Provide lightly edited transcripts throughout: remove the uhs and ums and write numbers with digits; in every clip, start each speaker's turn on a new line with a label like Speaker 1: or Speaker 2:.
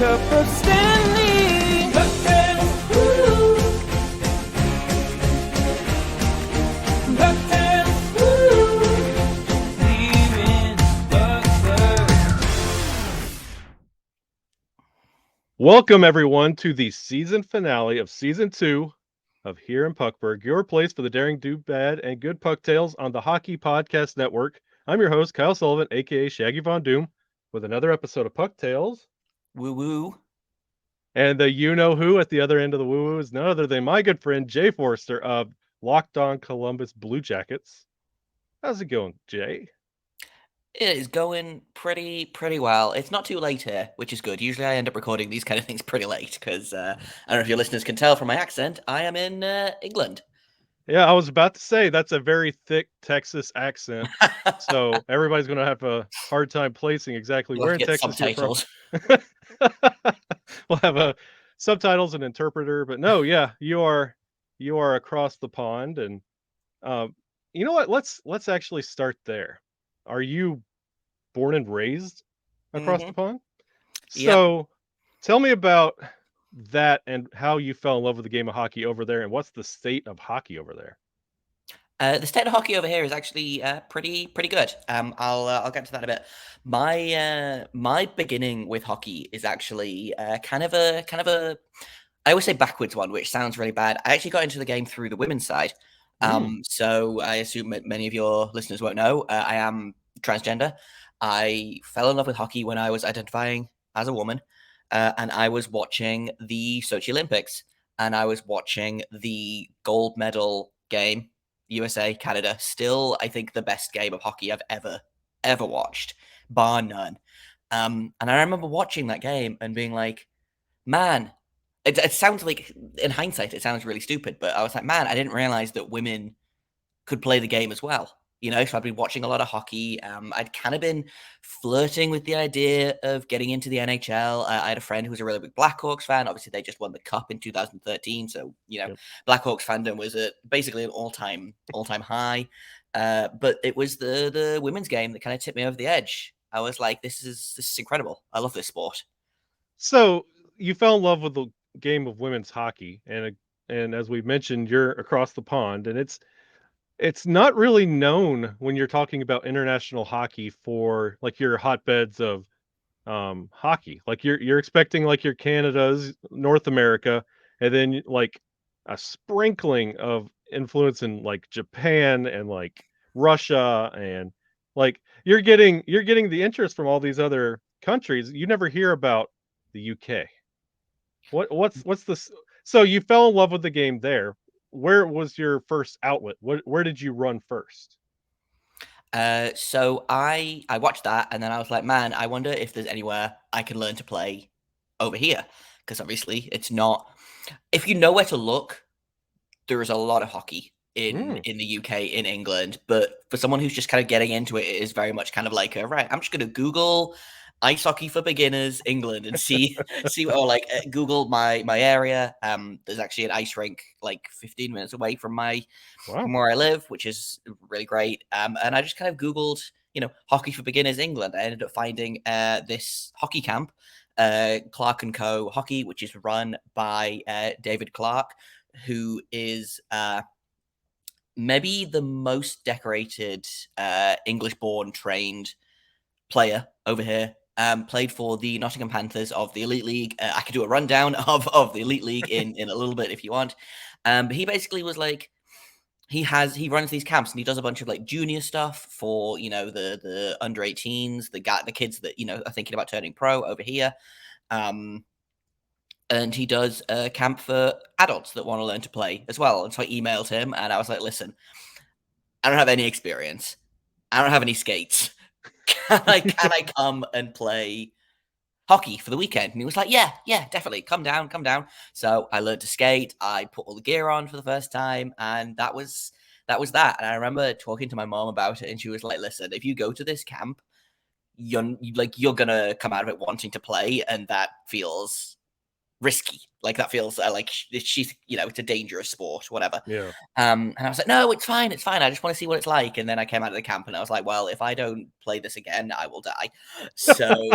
Speaker 1: cup of Stanley. Pucktales, woo! Pucktales, woo! Leaving Puckberg.
Speaker 2: Welcome, everyone, to the season finale of Season 2 of Here in Puckberg, your place for the daring, do bad, and good Pucktales on the Hockey Podcast Network. I'm your host, Kyle Sullivan, a.k.a. Shaggy Von Doom, with another episode of Pucktales.
Speaker 3: Woo woo.
Speaker 2: And the you-know-who at the other end of the woo-woo is none other than my good friend, Jay Forster of Locked On Columbus Blue Jackets. How's it going, Jay?
Speaker 3: It is going pretty well. It's not too late here, which is good. Usually I end up recording these kind of things pretty late because I don't know if your listeners can tell from my accent, I am in England.
Speaker 2: Yeah, I was about to say, that's a very thick Texas accent. So everybody's going to have a hard time placing exactly
Speaker 3: You'll
Speaker 2: where
Speaker 3: have
Speaker 2: in
Speaker 3: to get
Speaker 2: Texas you're from.
Speaker 3: subtitles.
Speaker 2: We'll have a subtitles and interpreter, but no, yeah, you are across the pond, and you know what? Let's actually start there. Are you born and raised across the pond?
Speaker 3: Yep.
Speaker 2: So tell me about that and how you fell in love with the game of hockey over there, and what's the state of hockey over there?
Speaker 3: The state of hockey over here is actually pretty good. I'll get to that in a bit. My beginning with hockey is actually kind of a I always say backwards one, which sounds really bad. I actually got into the game through the women's side. So I assume many of your listeners won't know. I am transgender. I fell in love with hockey when I was identifying as a woman, and I was watching the Sochi Olympics, and I was watching the gold medal game. USA, Canada, still, I think, the best game of hockey I've ever watched, bar none. And I remember watching that game and being like, man, it sounds like, in hindsight, it sounds really stupid, but I was like, man, I didn't realize that women could play the game as well. So I've been watching a lot of hockey. I'd kind of been flirting with the idea of getting into the NHL. I had a friend who was a really big Blackhawks fan. Obviously, they just won the cup in 2013, so
Speaker 2: Yep.
Speaker 3: Blackhawks fandom was at basically an all-time high. But it was the women's game that kind of tipped me over the edge. I was like, this is incredible. I love this sport.
Speaker 2: So you fell in love with the game of women's hockey, and as we mentioned, you're across the pond, and it's not really known when you're talking about international hockey for like your hotbeds of hockey. Like you're expecting like your Canada's, North America, and then like a sprinkling of influence in like Japan and like Russia, and like you're getting the interest from all these other countries. You never hear about the UK. What's this? So you fell in love with the game there. Where was your first outlet? Where did you run first?
Speaker 3: So I watched that, and then I was like, man, I wonder if there's anywhere I can learn to play over here, because obviously it's not. If you know where to look, there is a lot of hockey in the UK, in England, but for someone who's just kind of getting into it, it is very much kind of like, right, I'm just going to Google ice hockey for beginners England and see or like Google my area. There's actually an ice rink like 15 minutes away from
Speaker 2: Wow.
Speaker 3: from where I live, which is really great. And I just kind of Googled, hockey for beginners England. I ended up finding this hockey camp, Clark and Co. Hockey, which is run by David Clark, who is maybe the most decorated English-born trained player over here. Played for the Nottingham Panthers of the Elite League. I could do a rundown of the Elite League in a little bit if you want. But he basically was like, he runs these camps and he does a bunch of like junior stuff for the under 18s, the kids that are thinking about turning pro over here. And he does a camp for adults that want to learn to play as well. And so I emailed him and I was like, listen, I don't have any experience. I don't have any skates. Can I come and play hockey for the weekend? And he was like, yeah, definitely. Come down. So I learned to skate. I put all the gear on for the first time. And that was that. And I remember talking to my mom about it. And she was like, listen, if you go to this camp, you're going to come out of it wanting to play. And that feels risky. Like that feels like she's, it's a dangerous sport, whatever.
Speaker 2: Yeah.
Speaker 3: And I was like, no, it's fine, it's fine. I just want to see what it's like. And then I came out of the camp and I was like, well, if I don't play this again, I will die. So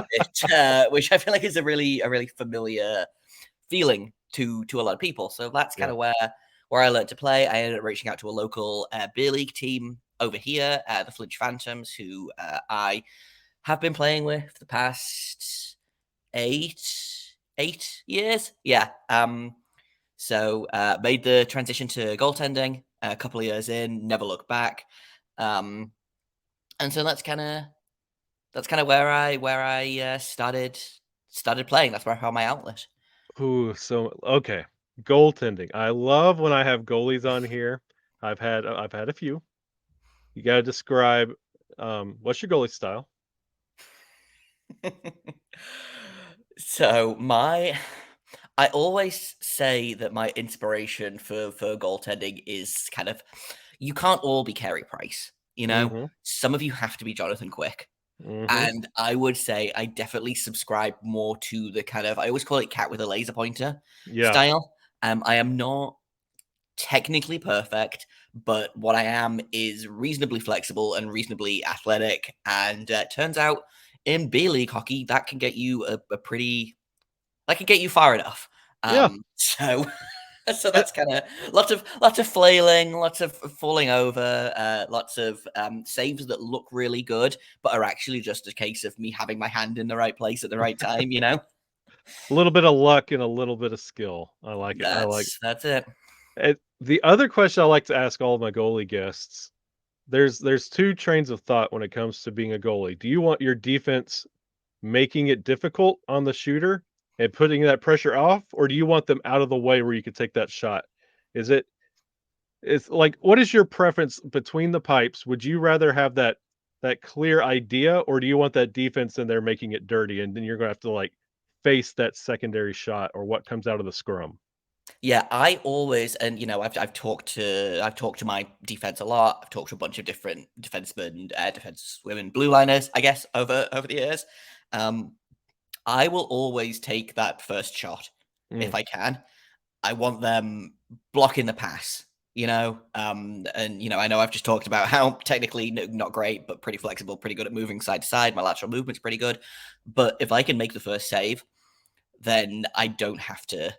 Speaker 3: which I feel like is a really familiar feeling to a lot of people. So that's kind of where I learned to play. I ended up reaching out to a local beer league team over here, the Flinch Phantoms, who I have been playing with the past 8 years. Yeah. So made the transition to goaltending a couple of years in, never looked back. And so that's kind of where I started playing. That's where I found my outlet.
Speaker 2: Ooh, so okay. Goaltending. I love when I have goalies on here. I've had a few. You got to describe what's your goalie style?
Speaker 3: So I always say that my inspiration for goaltending is kind of, you can't all be Carey Price,
Speaker 2: Mhm.
Speaker 3: Some of you have to be Jonathan Quick.
Speaker 2: Mhm.
Speaker 3: And I would say I definitely subscribe more to the kind of, I always call it cat with a laser pointer
Speaker 2: Yeah.
Speaker 3: style. I am not technically perfect, but what I am is reasonably flexible and reasonably athletic. And turns out in B League hockey, that can get you a pretty, that can get you far enough.
Speaker 2: Yeah.
Speaker 3: So so
Speaker 2: Uh,
Speaker 3: that's kind of lots of flailing, lots of falling over, lots of saves that look really good, but are actually just a case of me having my hand in the right place at the right time.
Speaker 2: a little bit of luck and a little bit of skill. I like it. I like
Speaker 3: That's it.
Speaker 2: it. The other question I like to ask all of my goalie guests, there's two trains of thought when it comes to being a goalie. Do you want your defense making it difficult on the shooter and putting that pressure off, or do you want them out of the way where you could take that shot? Is it it's like what is your preference between the pipes? Would you rather have that clear idea, or do you want that defense in there making it dirty and then you're gonna have to like face that secondary shot or what comes out of the scrum?
Speaker 3: Yeah, I always, and I've talked to my defense a lot. I've talked to a bunch of different defensemen, defense women, blue liners, I guess, over the years. Um, I will always take that first shot if
Speaker 2: Mm,
Speaker 3: I can. I want them blocking the pass, and I know I've just talked about how technically not great, but pretty flexible, pretty good at moving side to side. My lateral movement's pretty good, but if I can make the first save, then I don't have to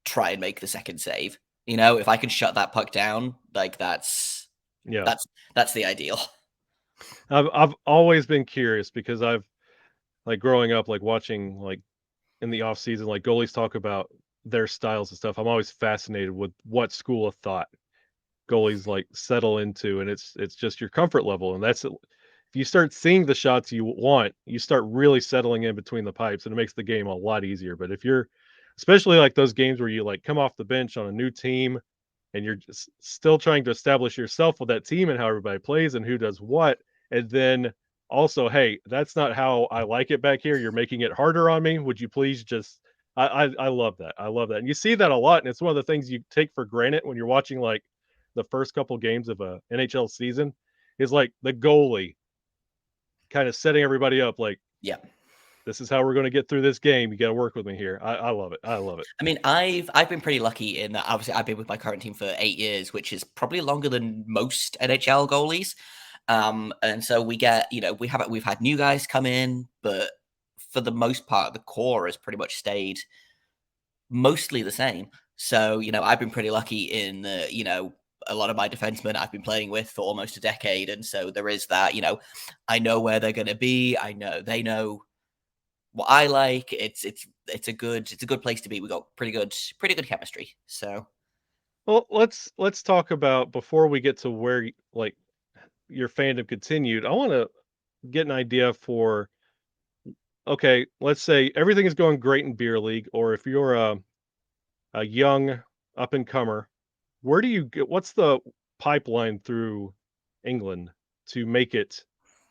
Speaker 3: try and make the second save. If I can shut that puck down, like
Speaker 2: yeah.
Speaker 3: that's the ideal.
Speaker 2: I've always been curious because I've like growing up, like watching like in the off season, like goalies talk about their styles and stuff. I'm always fascinated with what school of thought goalies like settle into, and it's just your comfort level, and that's if you start seeing the shots you want, you start really settling in between the pipes, and it makes the game a lot easier. But if you're especially like those games where you like come off the bench on a new team and you're just still trying to establish yourself with that team and how everybody plays and who does what, and then also, hey, that's not how I like it back here. You're making it harder on me. Would you please just I love that. I love that. And you see that a lot. And it's one of the things you take for granted when you're watching like the first couple games of a NHL season is like the goalie kind of setting everybody up like
Speaker 3: Yeah.
Speaker 2: this is how we're going to get through this game. You got to work with me here. I love it. I love it.
Speaker 3: I mean, I've been pretty lucky in that. Obviously, I've been with my current team for 8 years, which is probably longer than most NHL goalies. And so we get, we've had new guys come in, but for the most part, the core has pretty much stayed mostly the same. So, I've been pretty lucky in the, a lot of my defensemen I've been playing with for almost a decade. And so there is that, I know where they're going to be. I know they know what I like. It's a good place to be. We got pretty good chemistry. So
Speaker 2: Well, let's talk about before we get to where like your fandom continued. I want to get an idea for okay, let's say everything is going great in beer league, or if you're a young up and comer, where do you get? What's the pipeline through England to make it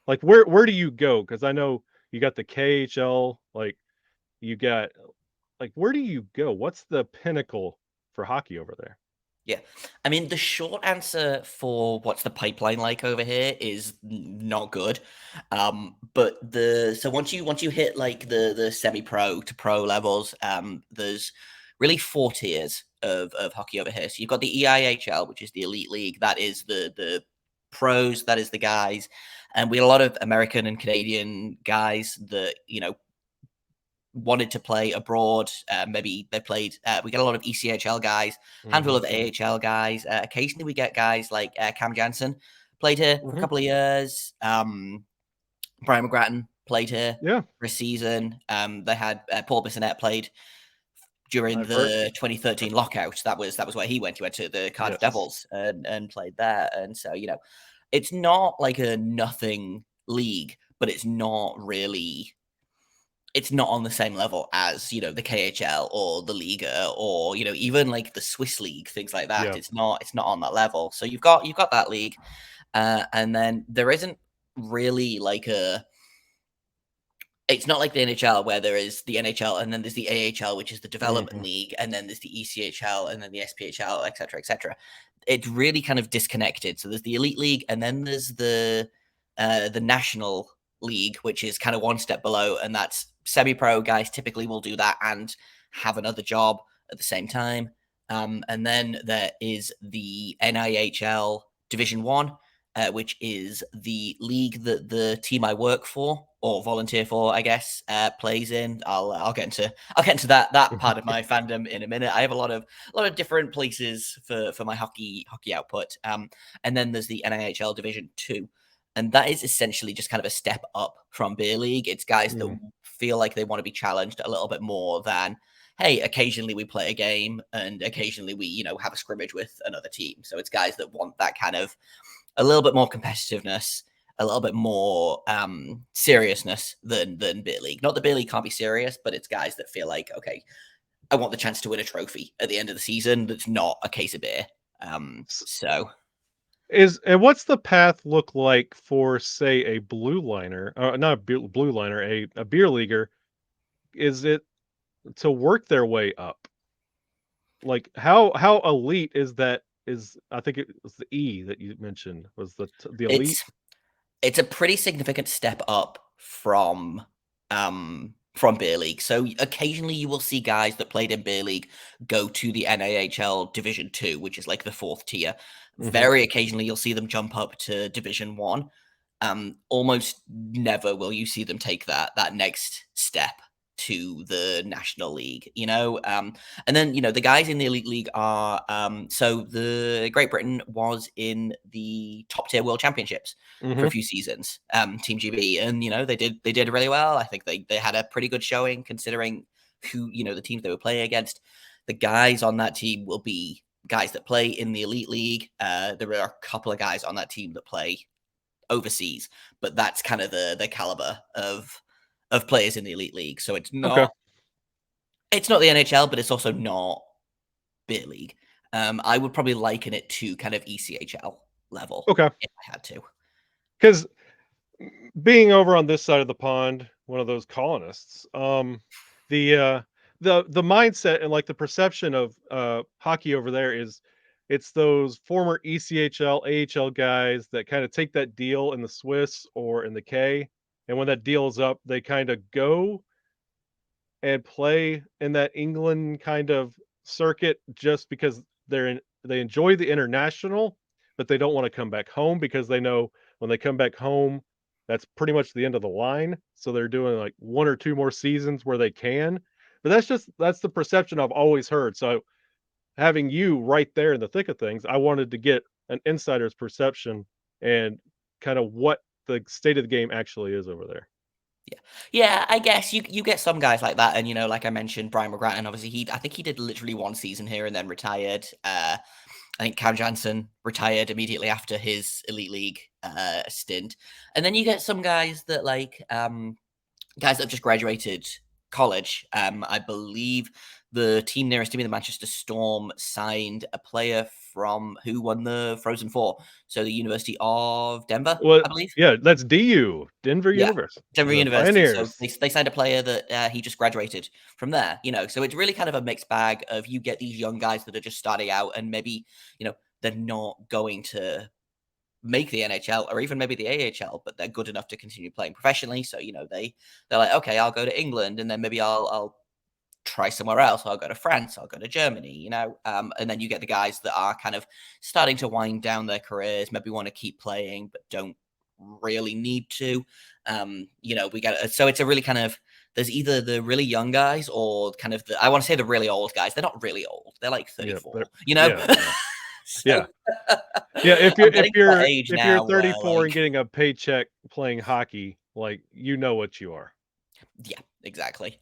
Speaker 2: like where do you go? Because I know you got the KHL, like you got like where do you go? What's the pinnacle for hockey over there?
Speaker 3: yeah, I mean, the short answer for what's the pipeline like over here is not good. But the so once you hit like the semi pro to pro levels, there's really 4 tiers of hockey over here. So you've got the EIHL, which is the elite league. That is the pros. That is the guys. And we had a lot of American and Canadian guys that, wanted to play abroad. Maybe they played. We get a lot of ECHL guys, handful of AHL guys. Occasionally, we get guys like Cam Jansen played here for a couple of years. Brian McGrattan played here for a season. They had Paul Bissonnette played during the 2013 lockout. That was where he went. He went to the Cardiff Devils and played there. And so, it's not like a nothing league, but it's not really. It's not on the same level as, the KHL or the Liga or, even like the Swiss league, things like that.
Speaker 2: Yeah.
Speaker 3: It's not on that level. So you've got that league. And then there isn't really like it's not like the NHL where there is the NHL and then there's the AHL, which is the development league, and then there's the ECHL and then the SPHL, et cetera, et cetera. It's really kind of disconnected. So there's the elite league and then there's the national league, which is kind of one step below, and that's semi-pro guys typically will do that and have another job at the same time. And then there is the NIHL Division 1, which is the league that the team I work for or volunteer for, I guess, plays in. I'll get into that part of my fandom in a minute. I have a lot of different places for my hockey output. And then there's the NIHL Division 2. And that is essentially just kind of a step up from beer league. It's guys that feel like they want to be challenged a little bit more than, hey, occasionally we play a game and occasionally we, have a scrimmage with another team. So it's guys that want that kind of a little bit more competitiveness, a little bit more seriousness than beer league. Not that beer league can't be serious, but it's guys that feel like, okay, I want the chance to win a trophy at the end of the season. That's not a case of beer.
Speaker 2: And what's the path look like for, say, a blue liner, not a blue liner, a beer leaguer? Is it to work their way up? Like how elite is that? I think it was the E that you mentioned was the elite.
Speaker 3: It's a pretty significant step up from beer league. So occasionally you will see guys that played in beer league go to the NAHL Division 2, which is like the 4th tier. Very occasionally you'll see them jump up to Division 1. Almost never will you see them take that next step to the National League, and then the guys in the Elite League are so the Great Britain was in the top tier World Championships for a few seasons, Team GB, and they did really well. I think they had a pretty good showing considering who the teams they were playing against. The guys on that team will be guys that play in the Elite League. There are a couple of guys on that team that play overseas, but that's kind of the caliber of players in the Elite League. So it's not it's not the NHL, but it's also not beer league. I would probably liken it to kind of ECHL level.
Speaker 2: Okay.
Speaker 3: If I had to.
Speaker 2: Because being over on this side of the pond, one of those colonists, the mindset and like the perception of hockey over there is it's those former ECHL, AHL guys that kind of take that deal in the Swiss or in the K, and when that deal is up, they kind of go and play in that England kind of circuit just because they enjoy the international, but they don't want to come back home because they know when they come back home, that's pretty much the end of the line. So they're doing like 1 or 2 more seasons where they can. But that's the perception I've always heard. So having you right there in the thick of things, I wanted to get an insider's perception and kind of what the state of the game actually is over there.
Speaker 3: Yeah, I guess you get some guys like that, and like I mentioned, Brian McGrattan. Obviously, I think he did literally 1 season here and then retired. I think Cam Jansen retired immediately after his Elite League stint, and then you get some guys that guys that have just graduated college. I believe the team nearest to me, the Manchester Storm, signed a player from who won the Frozen Four. So the University of Denver,
Speaker 2: Well,
Speaker 3: I believe.
Speaker 2: yeah, that's DU, Denver
Speaker 3: Yeah,
Speaker 2: University.
Speaker 3: Denver
Speaker 2: The
Speaker 3: University. So
Speaker 2: Pioneers.
Speaker 3: they signed a player that he just graduated from there. So it's really kind of a mixed bag of you get these young guys that are just starting out and maybe they're not going to make the NHL or even maybe the AHL, but they're good enough to continue playing professionally. So they're like, okay, I'll go to England and then maybe I'll try somewhere else. I'll go to France. I'll go to Germany. You know, and then you get the guys that are kind of starting to wind down their careers, maybe want to keep playing but don't really need to. You know, we get so it's a really kind of there's either the really young guys or kind of I want to say the really old guys. They're not really old. They're like 34. You know.
Speaker 2: Yeah.
Speaker 3: So,
Speaker 2: Yeah. Yeah, if
Speaker 3: I'm
Speaker 2: you're
Speaker 3: getting to that age
Speaker 2: if you're
Speaker 3: now where
Speaker 2: 34 and
Speaker 3: like
Speaker 2: getting a paycheck playing hockey, like you know what you are.
Speaker 3: yeah, exactly.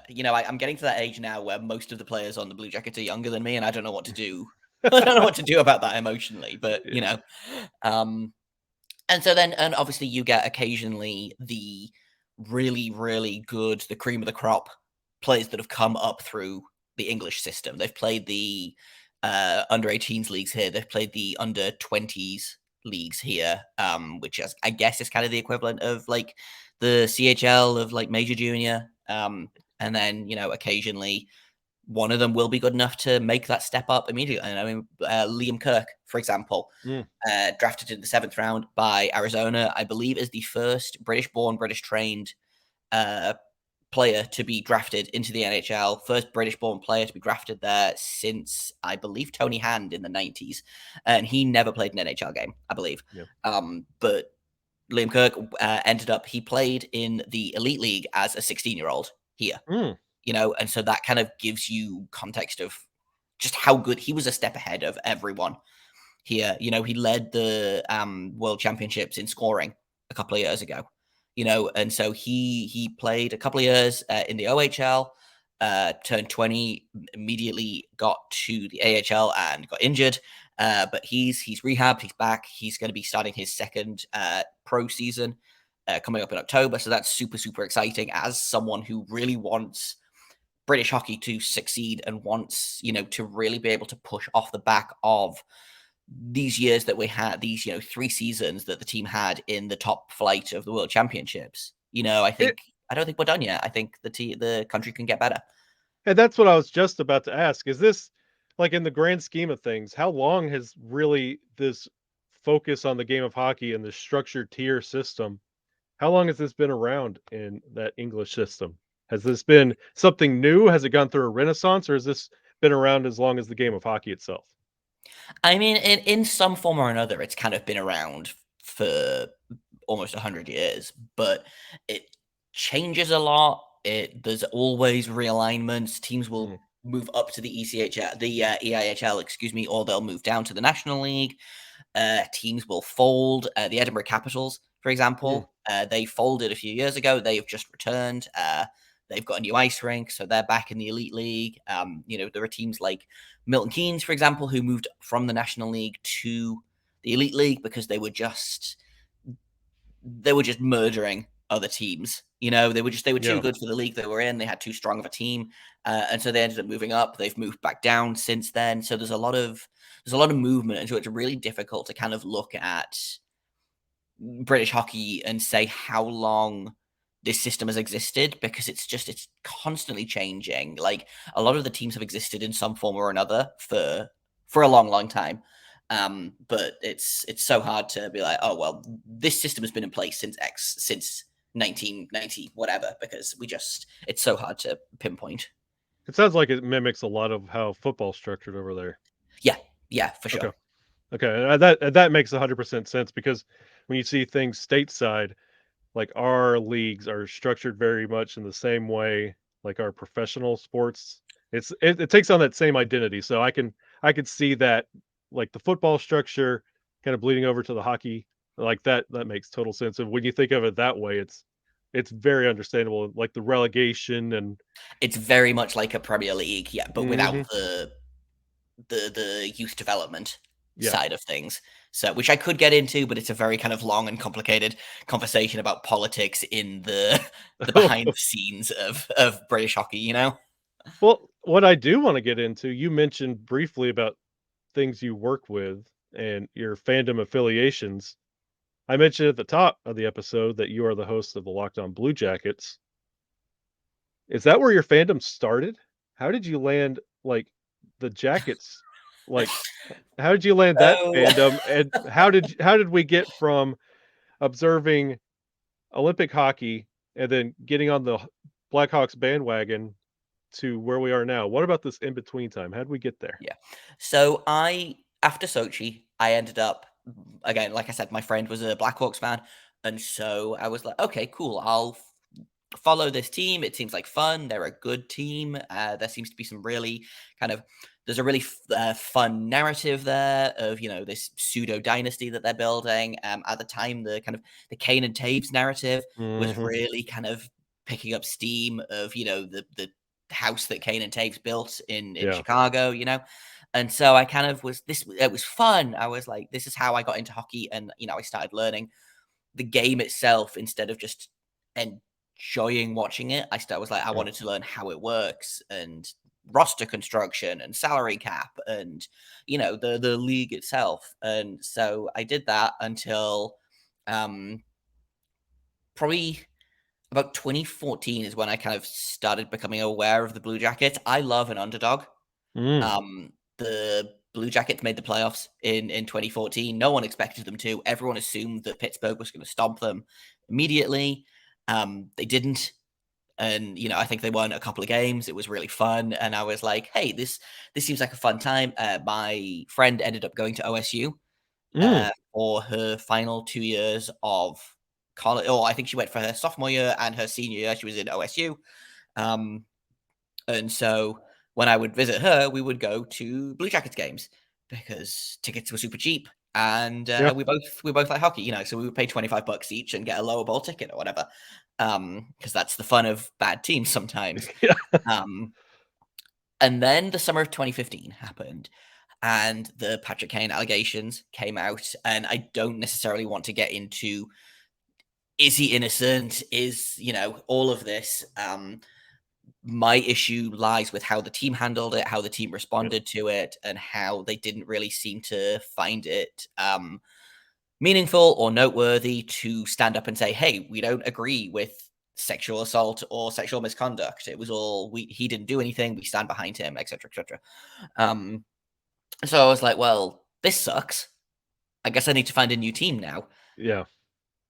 Speaker 3: You know, I'm getting to that age now where most of the players on the Blue Jackets are younger than me, and I don't know what to do. I don't know what to do about that emotionally, but you
Speaker 2: Yeah.
Speaker 3: know, and so then, and obviously, you get occasionally the really, really good, the cream of the crop players that have come up through the English system. They've played the under 18s leagues here. They've played the under 20s leagues here, which is, I guess is kind of the equivalent of like the CHL of like Major Junior. And then, you know, occasionally one of them will be good enough to make that step up immediately. And I mean, Liam Kirk, for example,
Speaker 2: Mm.
Speaker 3: drafted in the 7th round by Arizona, I believe is the first British-born, British-trained player to be drafted into the NHL. First British-born player to be drafted there since, I believe, Tony Hand in the 90s. And he never played an NHL game, I believe.
Speaker 2: Yeah.
Speaker 3: But Liam Kirk ended up, he played in the Elite League as a 16-year-old here.
Speaker 2: Mm.
Speaker 3: You know, and so that kind of gives you context of just how good he was, a step ahead of everyone here. You know, he led the World Championships in scoring a couple of years ago. You know, and so he played a couple of years in the OHL, turned 20, immediately got to the AHL and got injured. But he's rehabbed, he's back. He's going to be starting his second pro season coming up in October. So that's super, super exciting as someone who really wants British hockey to succeed and wants, you know, to really be able to push off the back of these years that we had, these, you know, 3 seasons that the team had in the top flight of the World Championships. You know, I don't think we're done yet. I think the country can get better.
Speaker 2: And that's what I was just about to ask. Is this like in the grand scheme of things, how long has really this focus on the game of hockey and the structured tier system, how long has this been around in that English system? Has this been something new? Has it gone through a renaissance or has this been around as long as the game of hockey itself?
Speaker 3: I mean, in some form or another, it's kind of been around for almost 100 years, but it changes a lot. There's always realignments. Teams will
Speaker 2: Mm.
Speaker 3: move up to the EIHL, excuse me, or they'll move down to the National League. Teams will fold. The Edinburgh Capitals, for
Speaker 2: Mm.
Speaker 3: example, they folded a few years ago. They've just returned. They've got a new ice rink, so they're back in the Elite League. You know, there are teams like Milton Keynes, for example, who moved from the National League to the Elite League because they were just murdering other teams. You know, they were too
Speaker 2: Yeah.
Speaker 3: good for the league they were in. They had too strong of a team, and so they ended up moving up. They've moved back down since then. So there's a lot of movement, and so it's really difficult to kind of look at British hockey and say how long this system has existed because it's constantly changing. Like a lot of the teams have existed in some form or another for a long, long time. But it's so hard to be like, oh well, this system has been in place since 1990 whatever, because it's so hard to pinpoint.
Speaker 2: It sounds like it mimics a lot of how football's structured over there.
Speaker 3: Yeah, for
Speaker 2: Okay.
Speaker 3: sure.
Speaker 2: Okay. That makes 100% sense because when you see things stateside, like our leagues are structured very much in the same way like our professional sports. It takes on that same identity. So I could see that like the football structure kind of bleeding over to the hockey like that makes total sense. And when you think of it that way, it's very understandable like the relegation and
Speaker 3: It's very much like a Premier League, yeah, but without
Speaker 2: Mhm.
Speaker 3: the youth development
Speaker 2: Yeah.
Speaker 3: side of things. So, which I could get into, but it's a very kind of long and complicated conversation about politics in the the behind the scenes of British hockey. You know,
Speaker 2: Well, what I do want to get into, you mentioned briefly about things you work with and your fandom affiliations. I mentioned at the top of the episode that you are the host of the Locked On Blue Jackets. Is that where your fandom started? How did you land like the Jackets? Like how did you land that
Speaker 3: so
Speaker 2: fandom and how did we get from observing Olympic hockey and then getting on the Blackhawks bandwagon to where we are now. What about this in between time? How did we get there?
Speaker 3: Yeah. So after Sochi, I ended up again, like I said, my friend was a Blackhawks fan, and so I was like, okay, cool. I'll follow this team. It seems like fun. They're a good team. There seems to be some really kind of there's a really fun narrative there of this pseudo dynasty that they're building. At the time, the kind of the Kane and Taves narrative was
Speaker 2: Mhm.
Speaker 3: really kind of picking up steam of the house that Kane and Taves built in
Speaker 2: Yeah.
Speaker 3: Chicago. And so I kind of it was fun. I was like, this is how I got into hockey, and I started learning the game itself instead of just enjoying watching it. Was like, I
Speaker 2: Yeah.
Speaker 3: wanted to learn how it works and roster construction and salary cap and the league itself. And so I did that until um probably about 2014 is when I kind of started becoming aware of the Blue Jackets. I love an underdog.
Speaker 2: Mm.
Speaker 3: The Blue Jackets made the playoffs in 2014. No one expected them to. Everyone assumed that Pittsburgh was going to stomp them immediately. They didn't. And I think they won a couple of games. It was really fun, and I was like, "Hey, this seems like a fun time." My friend ended up going to OSU
Speaker 2: Mm.
Speaker 3: for her final 2 years of college. Oh, I think she went for her sophomore year and her senior year. She was in OSU. Um, and so when I would visit her, we would go to Blue Jackets games because tickets were super cheap, and
Speaker 2: Yeah.
Speaker 3: we both like hockey, so we would pay $25 each and get a lower bowl ticket or whatever, because that's the fun of bad teams sometimes.
Speaker 2: Yeah.
Speaker 3: Um, and then the summer of 2015 happened, and the Patrick Kane allegations came out, and I don't necessarily want to get into is he innocent, is all of this. My issue lies with how the team handled it, how the team
Speaker 2: Yeah.
Speaker 3: responded to it, and how they didn't really seem to find it meaningful or noteworthy to stand up and say, "Hey, we don't agree with sexual assault or sexual misconduct. It was all he didn't do anything. We stand behind him, etc., etc." Um, so I was like, "Well, this sucks. I guess I need to find a new team now."
Speaker 2: Yeah.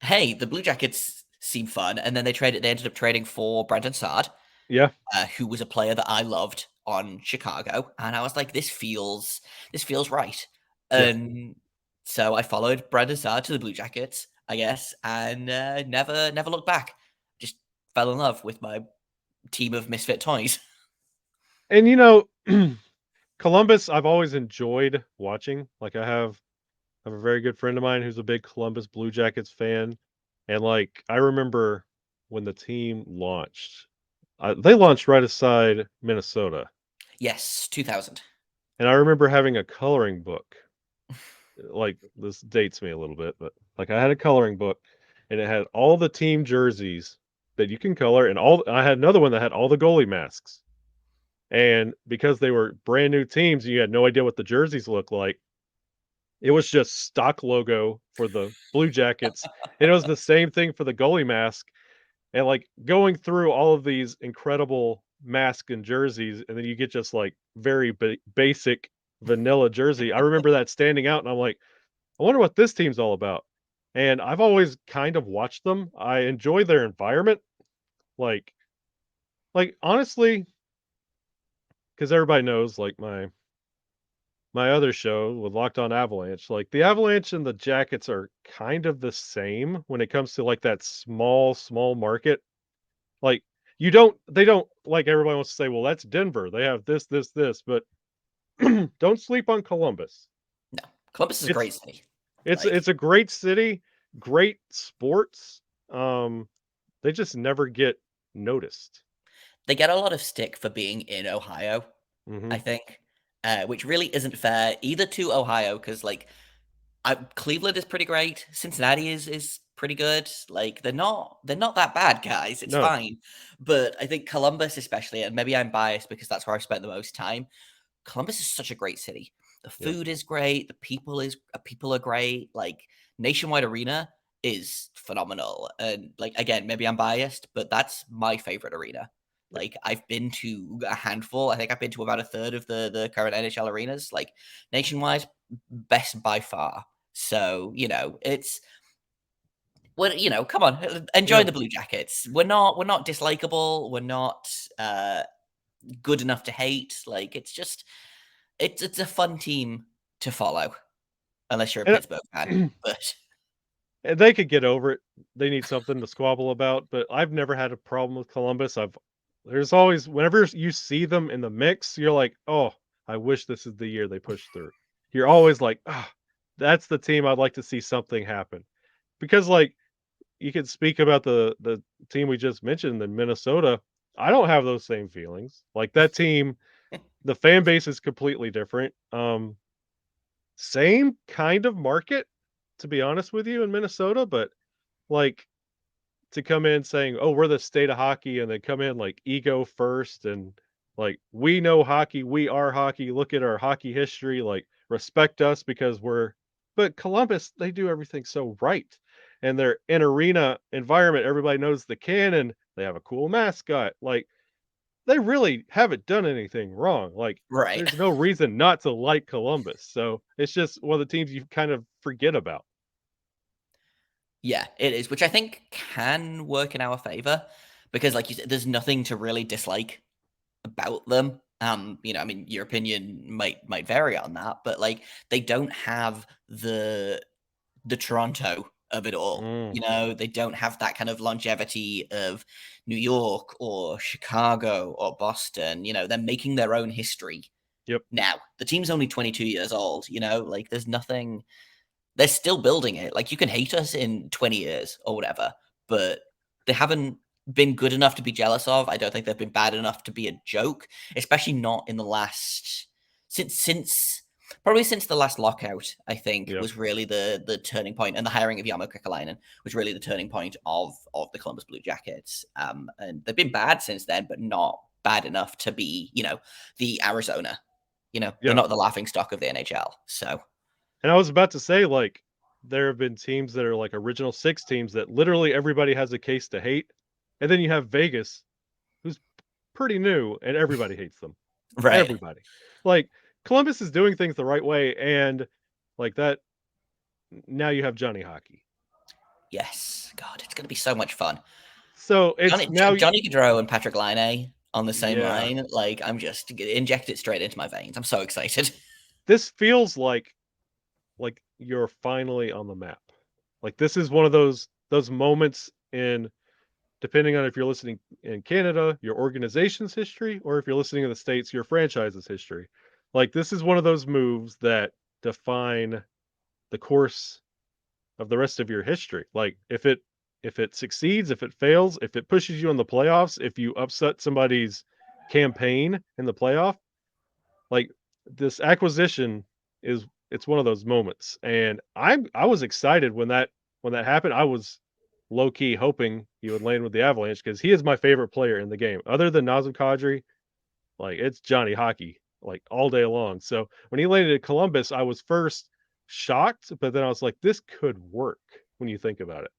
Speaker 3: Hey, the Blue Jackets seem fun, and then they ended up trading for Brandon Saad,
Speaker 2: Yeah.
Speaker 3: who was a player that I loved on Chicago, and I was like, this feels right.
Speaker 2: Yeah.
Speaker 3: And so I followed Brandon Saad to the Blue Jackets, I guess, and never looked back. Just fell in love with my team of misfit toys.
Speaker 2: And Columbus, I've always enjoyed watching. Like I have a very good friend of mine who's a big Columbus Blue Jackets fan, and like I remember when the team launched. They launched right aside Minnesota,
Speaker 3: Yes, 2000.
Speaker 2: and I remember having a coloring book. Like this dates me a little bit, but like I had a coloring book, and it had all the team jerseys that you can color, and I had another one that had all the goalie masks. And because they were brand new teams, you had no idea what the jerseys looked like. It was just stock logo for the Blue Jackets, and it was the same thing for the goalie mask, and, like, going through all of these incredible mask and jerseys, and then you get just, like, very basic vanilla jersey. I remember that standing out, and I'm like, "I wonder what this team's all about." And I've always kind of watched them. I enjoy their environment, like honestly, because everybody knows, like, my other show with Locked On Avalanche, like, the Avalanche and the Jackets are kind of the same when it comes to, like, that small market. Like, they don't like, everybody wants to say, "Well, that's Denver. They have this," but don't sleep on Columbus.
Speaker 3: No, Columbus is a
Speaker 2: It's
Speaker 3: great city. Like
Speaker 2: it's a great city, great sports, um, they just never get noticed.
Speaker 3: they get a lot of stick for being in Ohio, I
Speaker 2: Mhm.
Speaker 3: think, which really isn't fair either to Ohio because Cleveland is pretty great. Cincinnati is pretty good. Like they're not that bad, guys. It's
Speaker 2: No.
Speaker 3: fine. But I think Columbus, especially, and maybe I'm biased because that's where I've spent the most time. Columbus is such a great city. The
Speaker 2: Yeah.
Speaker 3: food is great. The people are great. Like Nationwide Arena is phenomenal. And like again, maybe I'm biased, but that's my favorite arena.
Speaker 2: Yeah.
Speaker 3: Like I've been to a handful. I think I've been to about a third of the current NHL arenas. Like Nationwide, best by far. So it's well, come on, enjoy
Speaker 2: Yeah.
Speaker 3: the Blue Jackets. We're not dislikable. We're not good enough to hate. Like it's just it's a fun team to follow, unless you're a
Speaker 2: And
Speaker 3: Pittsburgh fan. But
Speaker 2: and they could get over it. They need something to squabble about, but I've never had a problem with Columbus. There's always whenever you see them in the mix, you're like, "Oh, I wish this is the year they push through." You're always like, "Ah, that's the team I'd like to see something happen." Because like you could speak about the team we just mentioned in Minnesota. I don't have those same feelings. Like that team, the fan base is completely different. Same kind of market, to be honest with you, in Minnesota, but like to come in saying, "Oh, we're the state of hockey," and then come in like ego first and like we know hockey, we are hockey. Look at our hockey history. Like respect us because we're. But Columbus, they do everything so right, and their in arena environment, everybody knows the cannon. They have a cool mascot. Like they really haven't done anything wrong. Like
Speaker 3: right.
Speaker 2: there's no reason not to like Columbus. So it's just one of the teams you kind of forget about.
Speaker 3: Yeah, it is, which I think can work in our favor because, like you said, there's nothing to really dislike about them. I mean, your opinion might vary on that, but like they don't have the Toronto of it all.
Speaker 2: Mm,
Speaker 3: They don't have that kind of longevity of New York or Chicago or Boston. They're making their own history
Speaker 2: yep.
Speaker 3: now. The team's only 22 years old. Like there's nothing. They're still building it. Like you can hate us in 20 years or whatever, but they haven't been good enough to be jealous of. I don't think they've been bad enough to be a joke, especially not in the last since probably since the last lockout. I think
Speaker 2: Yeah.
Speaker 3: was really the turning point, and the hiring of Jarmo Kekalainen was really the turning point of the Columbus Blue Jackets. And they've been bad since then, but not bad enough to be the Arizona. They're
Speaker 2: Yeah.
Speaker 3: not the laughing stock of the NHL. So
Speaker 2: And I was about to say, like, there have been teams that are like original six teams that literally everybody has a case to hate. And then you have Vegas, who's pretty new, and everybody hates them.
Speaker 3: right.
Speaker 2: Everybody. Like, Columbus is doing things the right way. And like that, now you have Johnny Hockey.
Speaker 3: Yes, God, it's gonna be so much fun.
Speaker 2: So it's
Speaker 3: Johnny
Speaker 2: now,
Speaker 3: Johnny Gaudreau and Patrick Laine on the same
Speaker 2: yeah,
Speaker 3: line. Like I'm just inject it straight into my veins. I'm so excited.
Speaker 2: this feels like you're finally on the map. Like this is one of those moments in depending on if you're listening in Canada, your organization's history, or if you're listening in the States, your franchise's history. Like this is one of those moves that define the course of the rest of your history. Like if it succeeds, if it fails, if it pushes you in the playoffs, if you upset somebody's campaign in the playoff, like this acquisition it's one of those moments. And I was excited when that happened. I was low key hoping he would land with the Avalanche because he is my favorite player in the game. Other than Nazem Kadri, like it's Johnny Hockey, like all day long. So when he landed at Columbus, I was first shocked, but then I was like, this could work when you think about it.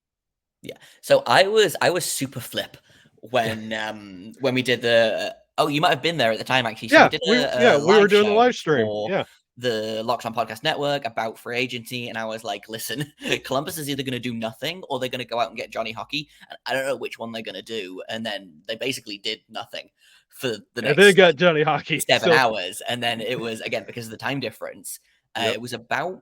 Speaker 3: Yeah. So I was super flip when we did the oh, you might have been there at the time actually. So we
Speaker 2: Yeah,
Speaker 3: did
Speaker 2: we
Speaker 3: a
Speaker 2: yeah, we were
Speaker 3: live
Speaker 2: doing the
Speaker 3: show
Speaker 2: live stream.
Speaker 3: for
Speaker 2: Yeah.
Speaker 3: the Locked On Podcast Network about free agency, and I was like, listen, Columbus is either going to do nothing or they're going to go out and get Johnny Hockey, and I don't know which one they're going to do. And then they basically did nothing for the
Speaker 2: And then
Speaker 3: next
Speaker 2: got Johnny Hockey.
Speaker 3: 7 hours, and then it was again because of the time difference.
Speaker 2: Yep.
Speaker 3: It was about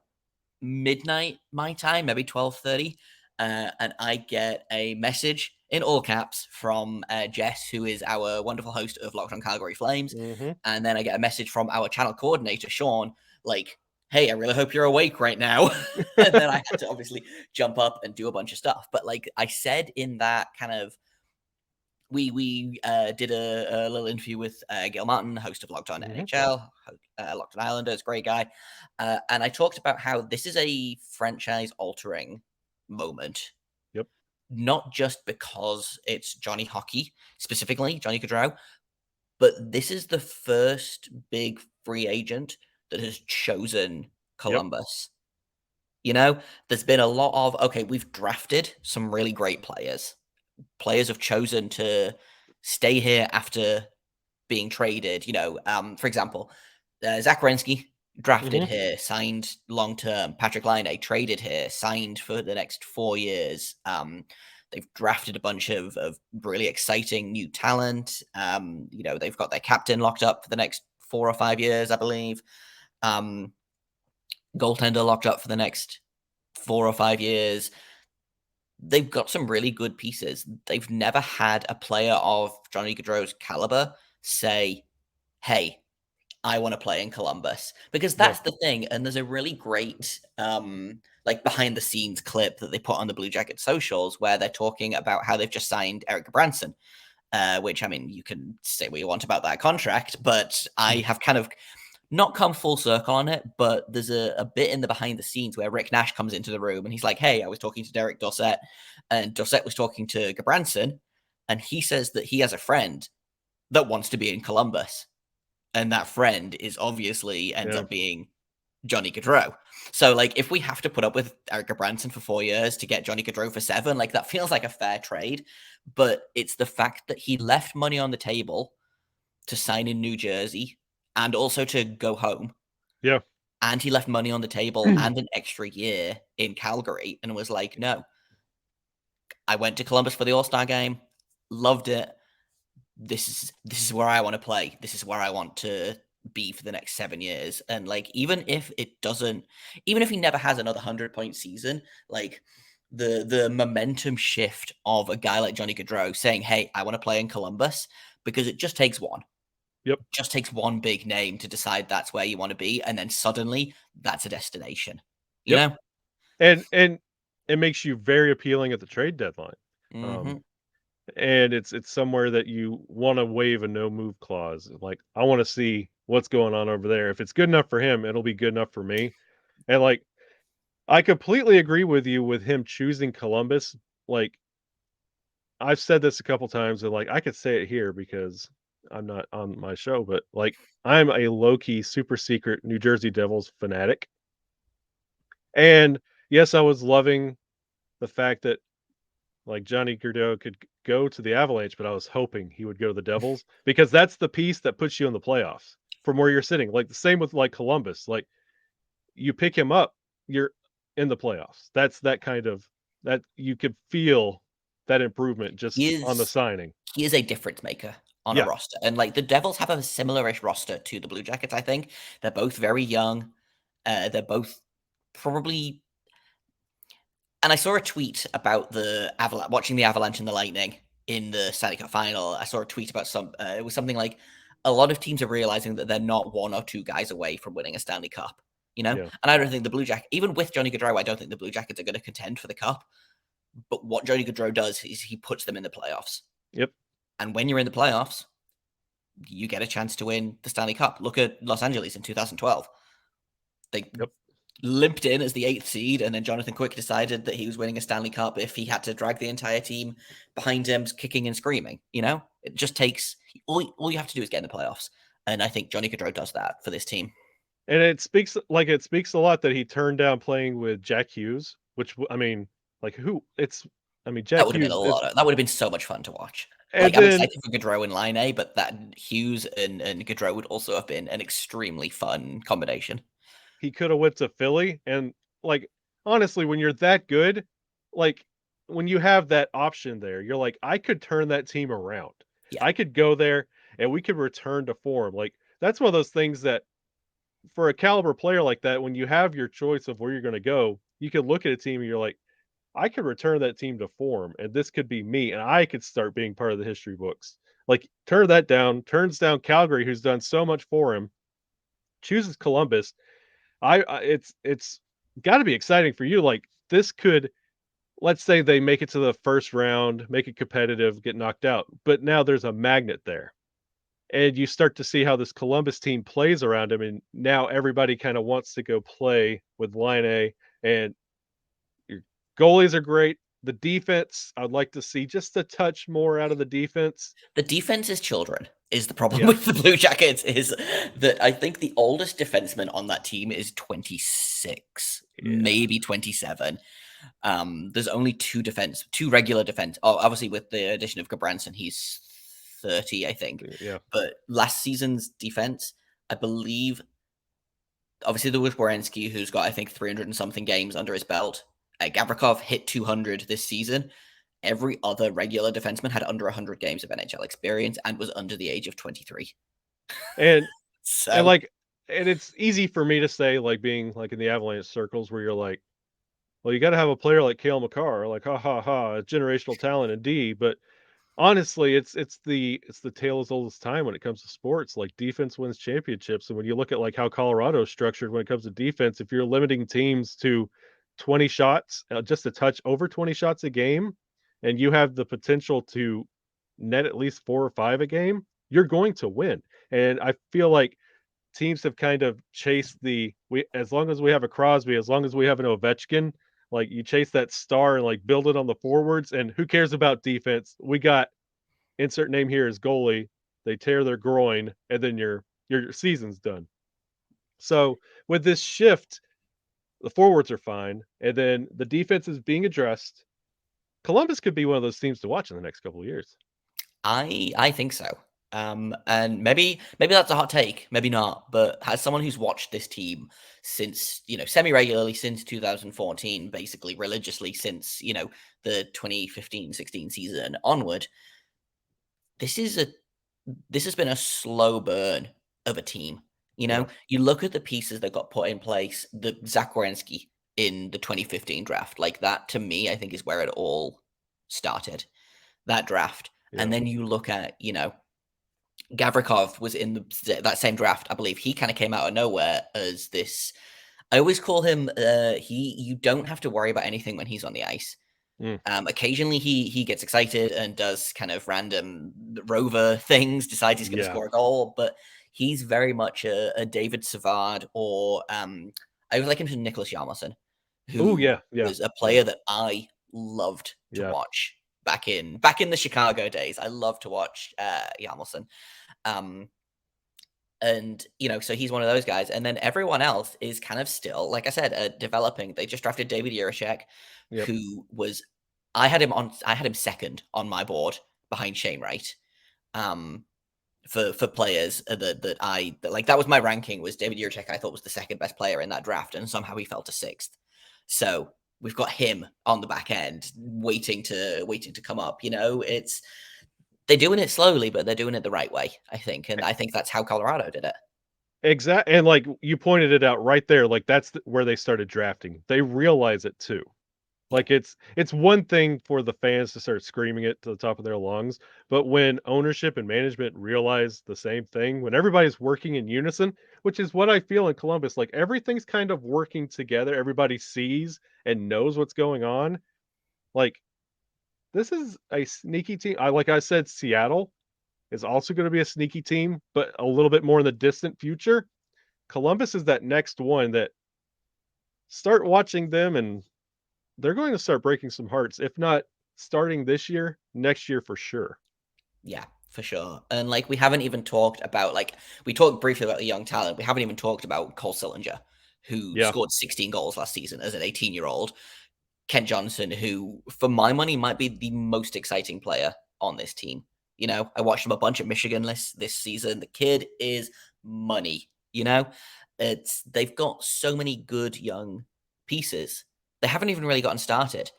Speaker 3: midnight my time, maybe 12:30, and I get a message in all caps from Jess, who is our wonderful host of Locked On Calgary Flames,
Speaker 2: Mhm.
Speaker 3: and then I get a message from our channel coordinator Sean, like, "Hey, I really hope you're awake right now." And then I had to obviously jump up and do a bunch of stuff. But like I said in that kind of we did a little interview with Gail Martin, host of Locked On
Speaker 2: Mhm.
Speaker 3: NHL, Locked On Islanders, great guy, and I talked about how this is a franchise altering moment,
Speaker 2: Yep.
Speaker 3: not just because it's Johnny Hockey specifically, Johnny Gaudreau, but this is the first big free agent that has chosen
Speaker 2: Yep.
Speaker 3: Columbus. There's been a lot of okay, we've drafted some really great players. Players have chosen to stay here after being traded. For example, Zach Werenski drafted
Speaker 2: Mhm.
Speaker 3: here, signed long term. Patrick Laine traded here, signed for the next 4 years. They've drafted a bunch of really exciting new talent. They've got their captain locked up for the next 4 or 5 years, I believe. Goaltender locked up for the next 4 or 5 years. They've got some really good pieces. They've never had a player of Johnny Gaudreau's caliber say, hey, I want to play in Columbus, because that's the thing. And there's a really great behind the scenes clip that they put on the Blue Jacket socials where they're talking about how they've just signed Eric Branson, which, I mean, you can say what you want about that contract, but I have kind of not come full circle on it. But there's a bit in the behind the scenes where Rick Nash comes into the room and he's like, hey, I was talking to Derek Dossett and Dossett was talking to Gabranson, and he says that he has a friend that wants to be in Columbus. And that friend is obviously ends up being Johnny Gaudreau. So, like, if we have to put up with Eric Branson for 4 years to get Johnny Gaudreau for 7, like, that feels like a fair trade. But it's the fact that he left money on the table to sign in New Jersey and also to go home.
Speaker 2: Yeah.
Speaker 3: And he left money on the table and an extra year in Calgary and was like, no. I went to Columbus for the All-Star game, loved it. This is where I want to play. This is where I want to be for the next 7 years. And like, even if he never has another 100-point season, like the momentum shift of a guy like Johnny Gaudreau saying, hey, I want to play in Columbus, because it just takes one.
Speaker 2: Yep.
Speaker 3: Just takes one big name to decide that's where you want to be. And then suddenly that's a destination, you know?
Speaker 2: And it makes you very appealing at the trade deadline. And it's somewhere that you want to waive a no move clause. Like, I want to see what's going on over there. If it's good enough for him, it'll be good enough for me. And like, I completely agree with you with him choosing Columbus. Like, I've said this a couple times, and like, I could say it here because I'm not on my show, but like, I'm a low key, super secret New Jersey Devils fanatic. And yes, I was loving the fact that like Johnny Gaudreau could go to the Avalanche, but I was hoping he would go to the Devils, because that's the piece that puts you in the playoffs from where you're sitting. Like the same with like Columbus. Like, you pick him up, you're in the playoffs. That's that kind of that you could feel that improvement just on the signing.
Speaker 3: He is a difference maker on a roster. And like, the Devils have a similar-ish roster to the Blue Jackets, I think. They're both very young. They're both probably. And I saw a tweet about the watching the Avalanche and the Lightning in the Stanley Cup final. I saw a tweet about it was something like, a lot of teams are realizing that they're not 1 or 2 guys away from winning a Stanley Cup, you know?
Speaker 2: Yeah.
Speaker 3: And I don't think the Blue Jackets, even with Johnny Gaudreau, I don't think the Blue Jackets are going to contend for the Cup. But what Johnny Gaudreau does is he puts them in the playoffs.
Speaker 2: Yep.
Speaker 3: And when you're in the playoffs, you get a chance to win the Stanley Cup. Look at Los Angeles in 2012. They limped in as the 8th seed, and then Jonathan Quick decided that he was winning a Stanley Cup if he had to drag the entire team behind him, kicking and screaming. You know, it just takes all you have to do is get in the playoffs, and I think Johnny Gaudreau does that for this team.
Speaker 2: And it speaks a lot that he turned down playing with Jack Hughes, which, I mean, like, Jack
Speaker 3: That would have
Speaker 2: Hughes.
Speaker 3: that would have been so much fun to watch.
Speaker 2: And
Speaker 3: I'm
Speaker 2: then
Speaker 3: excited for Gaudreau and Line, but that Hughes and Gaudreau would also have been an extremely fun combination.
Speaker 2: he could have went to Philly, and like, honestly, when you're that good, like, when you have that option there, you're like, I could turn that team around.
Speaker 3: Yeah.
Speaker 2: I could go there and we could return to form. Like, that's one of those things that for a caliber player like that, when you have your choice of where you're going to go, you could look at a team and you're like, I could return that team to form, and this could be me, and I could start being part of the history books. Like, turns down Calgary, who's done so much for him, chooses Columbus. It's got to be exciting for you. Like, this could, let's say they make it to the first round, make it competitive, get knocked out, but now there's a magnet there, and you start to see how this Columbus team plays around him, and now everybody kind of wants to go play with Line A, and your goalies are great. The defense, I'd like to see just a touch more out of the defense.
Speaker 3: The defense is children. Is the problem with the Blue Jackets is that I think the oldest defenseman on that team is 26, maybe 27. There's only two regular defense. Oh, obviously with the addition of Gabranson, he's 30, I think.
Speaker 2: Yeah.
Speaker 3: But last season's defense, I believe, obviously there was Werenski, who's got, I think, 300 and something games under his belt. Gavrikov hit 200 this season. every other regular defenseman had under 100 games of NHL experience and was under the age of 23.
Speaker 2: And
Speaker 3: So
Speaker 2: like, and it's easy for me to say, like, being like in the Avalanche circles where you're like, well, you got to have a player like Kale McCarr, like, ha ha ha, a generational talent in D. But honestly, it's the tale as old as time when it comes to sports. Like, defense wins championships, and when you look at like how Colorado's structured when it comes to defense, if you're limiting teams to 20 shots, just a touch over 20 shots a game, and you have the potential to net at least 4 or 5 a game, you're going to win. And I feel like teams have kind of chased we as long as we have a Crosby, as long as we have an Ovechkin, like you chase that star and like build it on the forwards. And who cares about defense? We got insert name here is goalie. They tear their groin, and then your season's done. So with this shift, the forwards are fine, and then the defense is being addressed. Columbus could be one of those teams to watch in the next couple of years.
Speaker 3: I think so. And maybe that's a hot take, maybe not. But as someone who's watched this team since semi regularly since 2014, basically religiously since the 2015-16 season onward, this has been a slow burn of a team.
Speaker 2: Yeah.
Speaker 3: You look at the pieces that got put in place, the Zach Werenski in the 2015 draft, like that to me, I think is where it all started. That draft.
Speaker 2: Yeah.
Speaker 3: And then you look at, Gavrikov was in that same draft, I believe. He kind of came out of nowhere as this. I always call him. You don't have to worry about anything when he's on the ice.
Speaker 2: Mm.
Speaker 3: Occasionally, he gets excited and does kind of random rover things. Decides he's going to
Speaker 2: Yeah.
Speaker 3: score a goal, but he's very much a David Savard or I would like him to Nicholas Hjalmarsson,
Speaker 2: Oh
Speaker 3: who
Speaker 2: yeah, yeah,
Speaker 3: was a player that I loved to
Speaker 2: yeah.
Speaker 3: watch back in the Chicago days. I love to watch Hjalmarsson. And so he's one of those guys, and then everyone else is kind of still, like I said, developing. They just drafted David Jiricek,
Speaker 2: Yep.
Speaker 3: who was I had him second on my board behind Shane Wright. For players that was my ranking, was David Jiricek. I thought was the second best player in that draft, and somehow he fell to sixth. So we've got him on the back end, waiting to come up. They're doing it slowly, but they're doing it the right way, I think, and I think that's how Colorado did it.
Speaker 2: Exactly. And like you pointed it out right there, like that's where they started drafting. They realize it too. Like it's one thing for the fans to start screaming it to the top of their lungs, but when ownership and management realize the same thing, when everybody's working in unison, which is what I feel in Columbus, like everything's kind of working together, everybody sees and knows what's going on. Like this is a sneaky team. Like I said, Seattle is also going to be a sneaky team, but a little bit more in the distant future. Columbus is that next one that start watching them, and they're going to start breaking some hearts, if not starting this year, next year for sure.
Speaker 3: Yeah, for sure. And we haven't even talked about we talked briefly about the young talent. We haven't even talked about Cole Sillinger, who
Speaker 2: Yeah.
Speaker 3: scored 16 goals last season as an 18-year-old. Kent Johnson, who, for my money, might be the most exciting player on this team. I watched him a bunch of Michigan lists this season. The kid is money. They've got so many good young pieces. They haven't even really gotten started.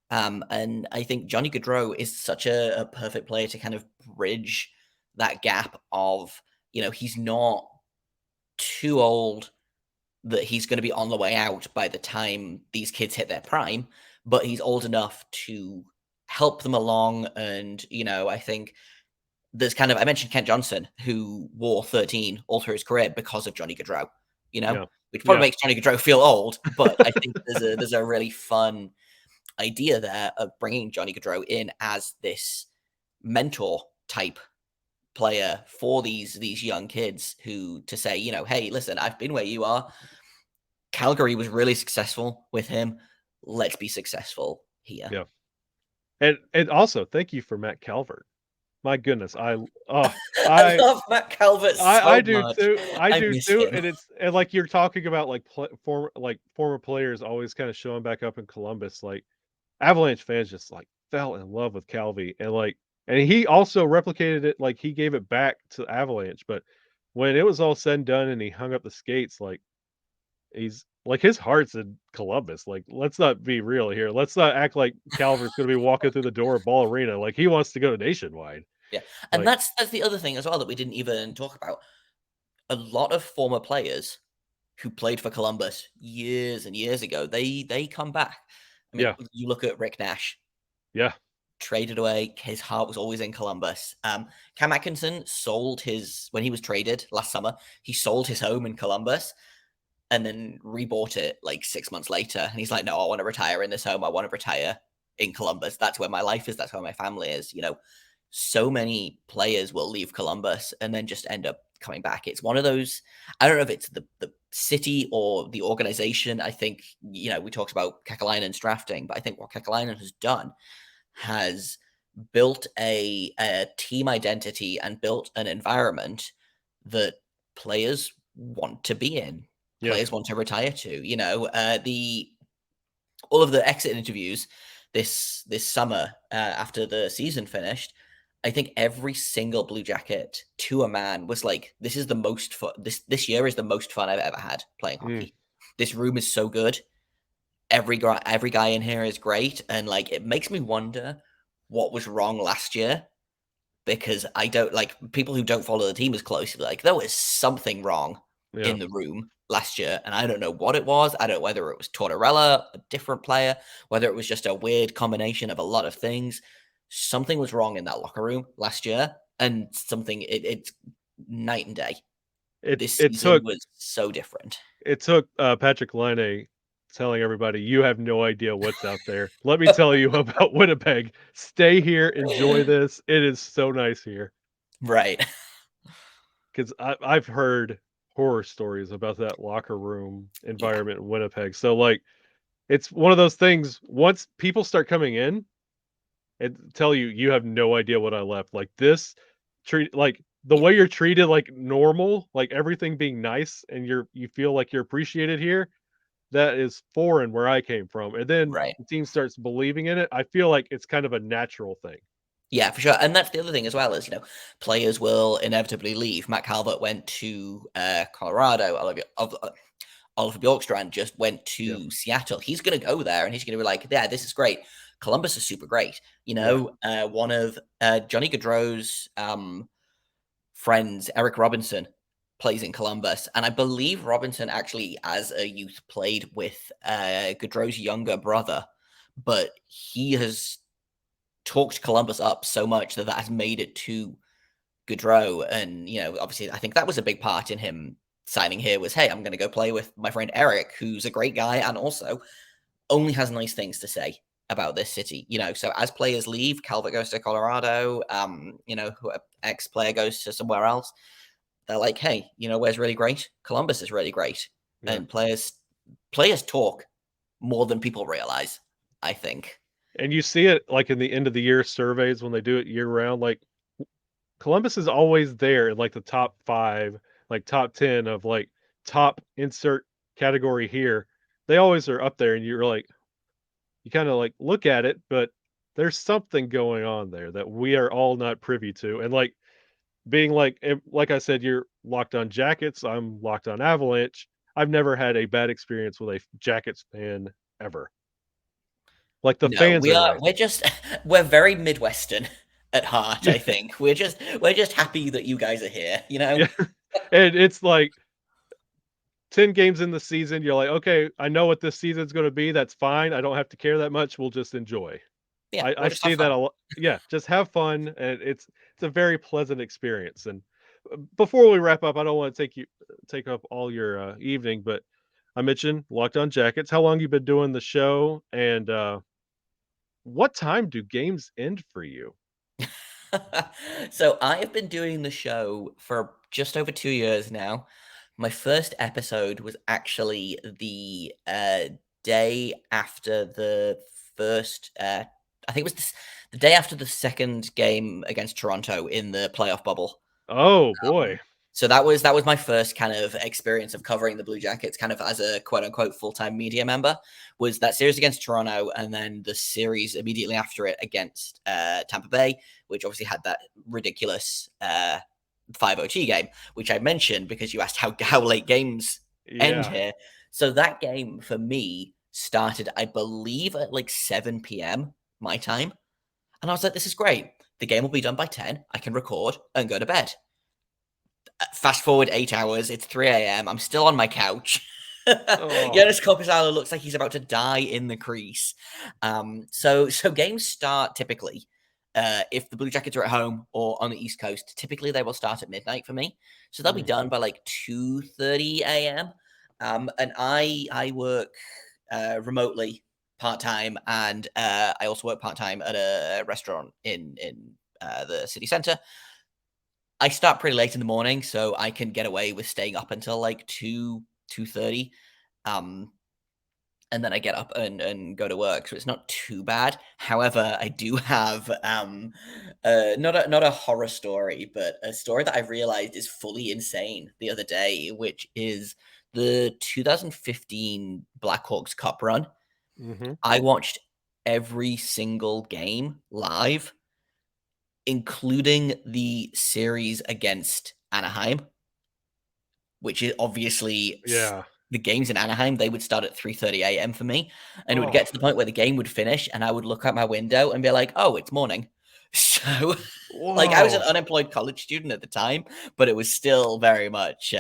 Speaker 3: And I think Johnny Gaudreau is such a perfect player to kind of bridge that gap of, he's not too old that he's going to be on the way out by the time these kids hit their prime, but he's old enough to help them along. And, I think there's I mentioned Kent Johnson, who wore 13 all through his career because of Johnny Gaudreau,
Speaker 2: Yeah.
Speaker 3: which probably
Speaker 2: Yeah.
Speaker 3: makes Johnny Gaudreau feel old, but I think there's a really fun idea there of bringing Johnny Gaudreau in as this mentor type player for these young kids who to say, hey, listen, I've been where you are. Calgary was really successful with him. Let's be successful here.
Speaker 2: Yeah. And also thank you for Matt Calvert. My goodness, I
Speaker 3: love Matt Calvert so
Speaker 2: I do
Speaker 3: much.
Speaker 2: too. I do
Speaker 3: miss
Speaker 2: too.
Speaker 3: him.
Speaker 2: And like you're talking about like former players always kind of showing back up in Columbus. Like Avalanche fans just like fell in love with Calvi, and he also replicated it. Like he gave it back to Avalanche. But when it was all said and done, and he hung up the skates, like Like, his heart's in Columbus. Like, let's not be real here. Let's not act like Calvert's gonna be walking through the door at Ball Arena. Like, he wants to go Nationwide.
Speaker 3: Yeah, and
Speaker 2: Like,
Speaker 3: that's the other thing as well that we didn't even talk about. A lot of former players who played for Columbus years and years ago, they come back. I mean,
Speaker 2: yeah,
Speaker 3: you look at Rick Nash,
Speaker 2: yeah,
Speaker 3: traded away. His heart was always in Columbus. Cam Atkinson sold his when he was traded last summer. He sold his home in Columbus and then rebought it like 6 months later. And he's like, "No, I want to retire in this home. I want to retire in Columbus. That's where my life is. That's where my family is." So many players will leave Columbus and then just end up coming back. It's one of those. I don't know if it's the city or the organization. I think we talked about Kekalainen's drafting, but I think what Kekalainen has done has built a team identity and built an environment that players want to be in,
Speaker 2: yeah.
Speaker 3: players want to retire to. The all of the exit interviews this summer after the season finished. I think every single Blue Jacket to a man was like, "This is the most fun. This year is the most fun I've ever had playing
Speaker 2: Mm.
Speaker 3: hockey. This room is so good. Every guy in here is great, and like it makes me wonder what was wrong last year because I don't like people who don't follow the team as closely. Like there was something wrong
Speaker 2: Yeah.
Speaker 3: in the room last year, and I don't know what it was. I don't know whether it was Tortorella, a different player, whether it was just a weird combination of a lot of things. Something was wrong in that locker room last year, and it's night and day.
Speaker 2: It
Speaker 3: This
Speaker 2: it
Speaker 3: season
Speaker 2: took
Speaker 3: was so different.
Speaker 2: Patrick Laine telling everybody, "You have no idea what's out there. Let me tell you about Winnipeg. Stay here, enjoy this. It is so nice here."
Speaker 3: Right.
Speaker 2: 'Cause I've heard horror stories about that locker room
Speaker 3: Yeah.
Speaker 2: environment in Winnipeg. So, like, it's one of those things, once people start coming in and tell you, "You have no idea what I left." Like, this the
Speaker 3: Yeah.
Speaker 2: way you're treated like normal, like everything being nice and you feel like you're appreciated here, that is foreign where I came from. And then
Speaker 3: Right.
Speaker 2: the team starts believing in it. I feel like it's kind of a natural thing.
Speaker 3: Yeah, for sure. And that's the other thing as well is, players will inevitably leave. Matt Calvert went to Colorado. Oliver Bjorkstrand just went
Speaker 2: Yeah.
Speaker 3: to Seattle. He's going to go there and he's going to be like, yeah, this is great. Columbus is super great.
Speaker 2: Yeah.
Speaker 3: One of Johnny Gaudreau's friends, Eric Robinson, plays in Columbus. And I believe Robinson actually, as a youth, played with Gaudreau's younger brother. But he has talked Columbus up so much that has made it to Gaudreau. And, obviously, I think that was a big part in him signing here was, hey, I'm going to go play with my friend Eric, who's a great guy and also only has nice things to say about this city. So as players leave, Calvert goes to Colorado, ex player goes to somewhere else. They're like, hey, where's really great? Columbus is really great.
Speaker 2: Yeah.
Speaker 3: And players talk more than people realize, I think.
Speaker 2: And you see it like in the end of the year surveys when they do it year round. Like, Columbus is always there in like the top 5, like top 10 of like top insert category here. They always are up there and you're like, you kind of like look at it, but there's something going on there that we are all not privy to. And like being like I said, you're locked on Jackets. I'm locked on Avalanche. I've never had a bad experience with a Jackets fan ever. Like, the
Speaker 3: No,
Speaker 2: fans are nice.
Speaker 3: we're just we're very Midwestern at heart, I think. We're just happy that you guys are here,
Speaker 2: Yeah. And it's like 10 games in the season, you're like, "Okay, I know what this season's gonna be, that's fine, I don't have to care that much, we'll just enjoy."
Speaker 3: Yeah,
Speaker 2: I
Speaker 3: we'll just
Speaker 2: see
Speaker 3: have
Speaker 2: that
Speaker 3: fun.
Speaker 2: a lot. Yeah, just have fun, and it's a very pleasant experience. And before we wrap up, I don't wanna take up all your, evening, but I mentioned Locked On Jackets. How long you been doing the show, and, what time do games end for you?
Speaker 3: So I have been doing the show for just over 2 years now. My first episode was actually the day after the first. I think it was the day after the second game against Toronto in the playoff bubble.
Speaker 2: Oh, boy.
Speaker 3: So that was my first kind of experience of covering the Blue Jackets, kind of as a quote unquote full time media member. Was that series against Toronto, and then the series immediately after it against Tampa Bay, which obviously had that ridiculous 5 OT game, which I mentioned because you asked how late games end
Speaker 2: Yeah.
Speaker 3: here. So that game for me started, I believe, at like 7 p.m. my time. And I was like, this is great. The game will be done by 10. I can record and go to bed. Fast forward 8 hours. It's 3 a.m. I'm still on my couch.
Speaker 2: Oh.
Speaker 3: Giannis Korpisalo looks like he's about to die in the crease. So games start typically, if the Blue Jackets are at home or on the East Coast, typically they will start at midnight for me. So they'll be done by like 2:30 a.m. And I work remotely part-time, and I also work part-time at a restaurant in the city center. I start pretty late in the morning, so I can get away with staying up until like 2:30. And then I get up and go to work, so it's not too bad. However, I do have not a horror story, but a story that I realized is fully insane the other day, which is the 2015 Blackhawks Cup run.
Speaker 2: Mm-hmm.
Speaker 3: I watched every single game live, including the series against Anaheim, which is obviously
Speaker 2: Yeah.
Speaker 3: the games in Anaheim. They would start at 3:30 a.m. for me, and it would
Speaker 2: Oh.
Speaker 3: get to the point where the game would finish, and I would look out my window and be like, "Oh, it's morning." So, like, I was an
Speaker 2: Whoa.
Speaker 3: unemployed college student at the time, but it was still very much.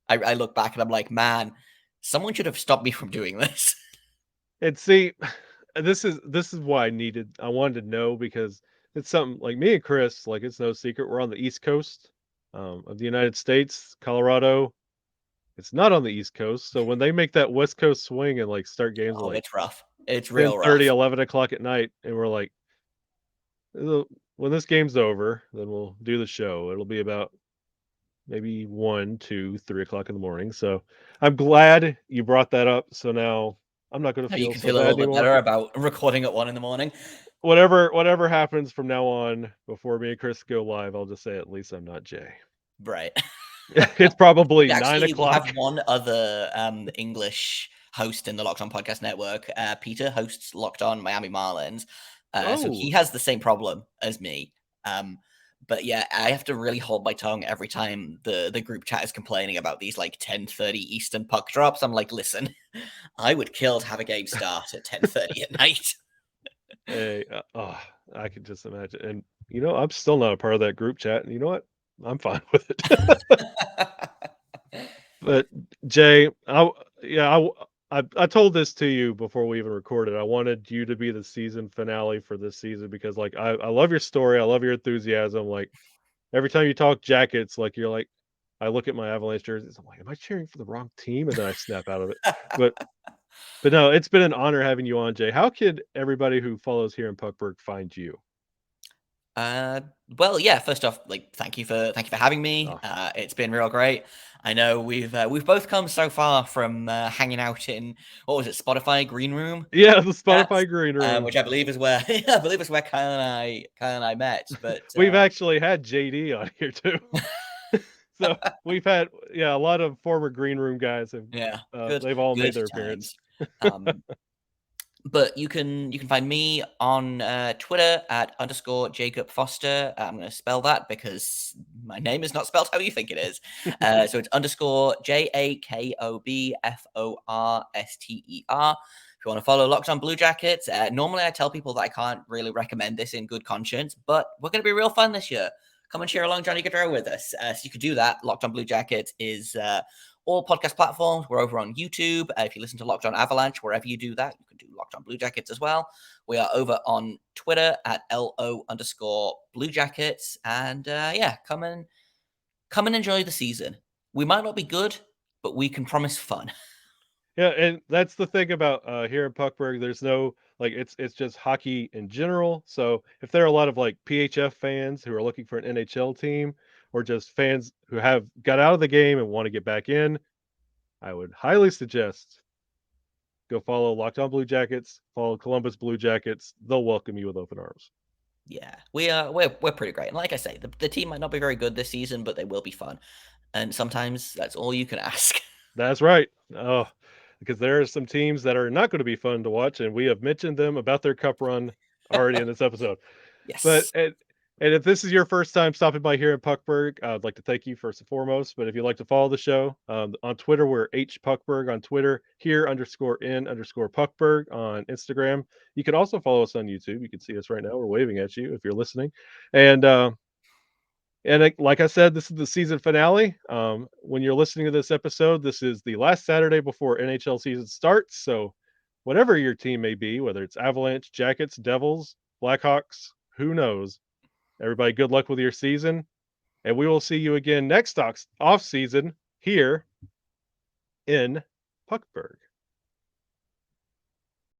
Speaker 3: I look back and I'm like, man, someone should have stopped me from doing this.
Speaker 2: And see, this is why I wanted to know, because it's something like me and Chris, like, it's no secret we're on the East Coast of the United States. Colorado, it's not on the East Coast. So when they make that West Coast swing and like start games
Speaker 3: Oh,
Speaker 2: like
Speaker 3: it's rough. It's real
Speaker 2: 10:30,
Speaker 3: rough.
Speaker 2: 11 o'clock at night, and we're like, when this game's over, then we'll do the show. It'll be about maybe 1, 2, 3 o'clock in the morning. So I'm glad you brought that up. So now I'm not going to
Speaker 3: Now you
Speaker 2: feel
Speaker 3: can
Speaker 2: so
Speaker 3: feel a
Speaker 2: bad
Speaker 3: little bit
Speaker 2: anymore.
Speaker 3: better about recording at 1 a.m.
Speaker 2: Whatever happens from now on, before me and Chris go live, I'll just say at least I'm not Jay.
Speaker 3: Right.
Speaker 2: It's probably 9
Speaker 3: We have
Speaker 2: o'clock.
Speaker 3: one other English host in the Locked On Podcast Network. Peter hosts Locked On Miami Marlins. So he has the same problem as me. But yeah, I have to really hold my tongue every time the group chat is complaining about these like 10:30 Eastern puck drops. I'm like, listen, I would kill to have a game start at 10:30 at night.
Speaker 2: Hey, I could just imagine. And I'm still not a part of that group chat. And you know what? I'm fine with it. But Jay, I told this to you before we even recorded. I wanted you to be the season finale for this season because, like, I love your story. I love your enthusiasm. Like, every time you talk Jackets, like, you're like, I look at my Avalanche jerseys. I'm like, am I cheering for the wrong team? And then I snap out of it. But no, it's been an honor having you on, Jay. How could everybody who follows here in Puckberg find you?
Speaker 3: Well, yeah. First off, like, thank you for having me.
Speaker 2: Oh.
Speaker 3: It's been real great. I know we've both come so far from hanging out in, what was it, Spotify Green Room,
Speaker 2: Yeah, the
Speaker 3: chats,
Speaker 2: Spotify Green Room.
Speaker 3: which I believe is where I believe is where Kyle and I met. But
Speaker 2: We've actually had JD on here too. So we've had a lot of former Green Room guys have
Speaker 3: yeah,
Speaker 2: they've all made
Speaker 3: good
Speaker 2: their appearance.
Speaker 3: times. But you can find me on Twitter at _Jacob Foster. I'm going to spell that because my name is not spelled how you think it is. So it's _JAKOBFORSTER. If you want to follow Locked On Blue Jackets, normally I tell people that I can't really recommend this in good conscience, but we're going to be real fun this year. Come and cheer along Johnny Gaudreau with us. So you could do that. Locked On Blue Jackets is all podcast platforms. We're over on YouTube. If you listen to Locked On Avalanche, wherever you do that, you can do Locked On Blue Jackets as well. We are over on Twitter at LO_Blue Jackets. And come and enjoy the season. We might not be good, but we can promise fun.
Speaker 2: Yeah, and that's the thing about here in Puckberg. There's no it's just hockey in general. So if there are a lot of like PHF fans who are looking for an NHL team, or just fans who have got out of the game and want to get back in, I would highly suggest go follow Locked On Blue Jackets, follow Columbus Blue Jackets. They'll welcome you with open arms.
Speaker 3: Yeah, we're pretty great. And like I say, the team might not be very good this season, but they will be fun. And sometimes that's all you can ask.
Speaker 2: That's right. Oh, because there are some teams that are not going to be fun to watch, and we have mentioned them about their cup run already in this episode. But
Speaker 3: Yes.
Speaker 2: And if this is your first time stopping by here in Puckberg, I'd like to thank you first and foremost. But if you'd like to follow the show on Twitter, we're HPuckberg on Twitter, here_in_Puckberg on Instagram. You can also follow us on YouTube. You can see us right now. We're waving at you if you're listening. And like I said, this is the season finale. When you're listening to this episode, this is the last Saturday before NHL season starts. So whatever your team may be, whether it's Avalanche, Jackets, Devils, Blackhawks, who knows? Everybody, good luck with your season. And we will see you again next off season here in Puckberg.